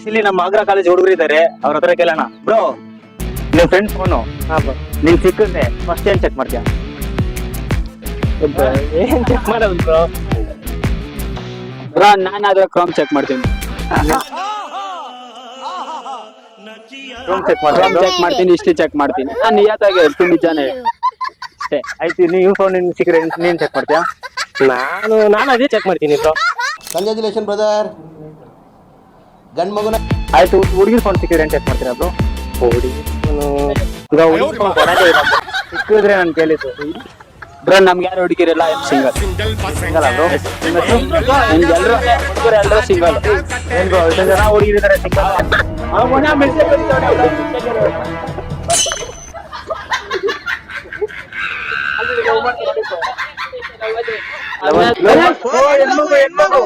ಇಲ್ಲಿ ನಮ್ಮ ಆಗ್ರಾ ಕಾಲೇಜ್ ಹುಡುಗರು ಇದಾರೆ, ಅವ್ರ ಹತ್ರ ಕೇಳೋಣ. ಬ್ರೋ, ನಿಮ್ ಫ್ರೆಂಡ್ ಫೋನು ನೀನ್ ಸಿಕ್ಕಿದ್ರೆ ಫಸ್ಟ್ ಏನ್ ಚೆಕ್ ಮಾಡ್ತೀಯ? ಏನ್ ಚೆಕ್ ಮಾಡೋದು ಬ್ರೋ? ಬ್ರೋ ನಾನಾದ್ರೆ ಕ್ರೋಮ್ ಚೆಕ್ ಮಾಡ್ತೀನಿ. ಕ್ರೋಮ್ ಚೆಕ್ ಮಾಡ್ತೀನಿ, ಹಿಸ್ಟ್ರಿ ಚೆಕ್ ಮಾಡ್ತೀನಿ. ನಾನು ನಿಯತ್ತಾಗಿ ಎಷ್ಟು ನಿಜಾನೇ ಅಷ್ಟೇ ಆಯ್ತು. ನೀವು ಫೋನ್ ಸಿಕ್ಕರೆ ನೀನ್ ಚೆಕ್ ಮಾಡ್ತೀಯಾ? ನಾನು ಅದೇ ಚೆಕ್ ಮಾಡ್ತೀನಿ ಬ್ರೋ. Congratulation brother. ಗಂಡ್ ಮಗುನ ಆಯ್ತು. ಹುಡುಗಿ ಫೋನ್ ಸಿಕ್ಕಿದ್ರೆ ಏನ್ ಚೆಕ್ ಮಾಡ್ತೀರಾ ಬ್ರೋ? ಸಿಕ್ಕಿದ್ರೆ ನಾನು ಕೇಳಿದ್ದು ಬ್ರೋ ನಮ್ಗೆ ಯಾರು ಹುಡುಗಿರಲ್ಲ, ಸಿಂಗಲ್ ಸಿಂಗಲ್ ಬ್ರೋ. ಎಲ್ಲರೂ ಸಿಂಗಲ್. ಏನ್ ಬ್ರೋ, ಇಷ್ಟು ಜನ ಹುಡುಗಿರಿದ್ದಾರೆ ಸಿಂಗಲ್? ಹೆಣ್ಮಗು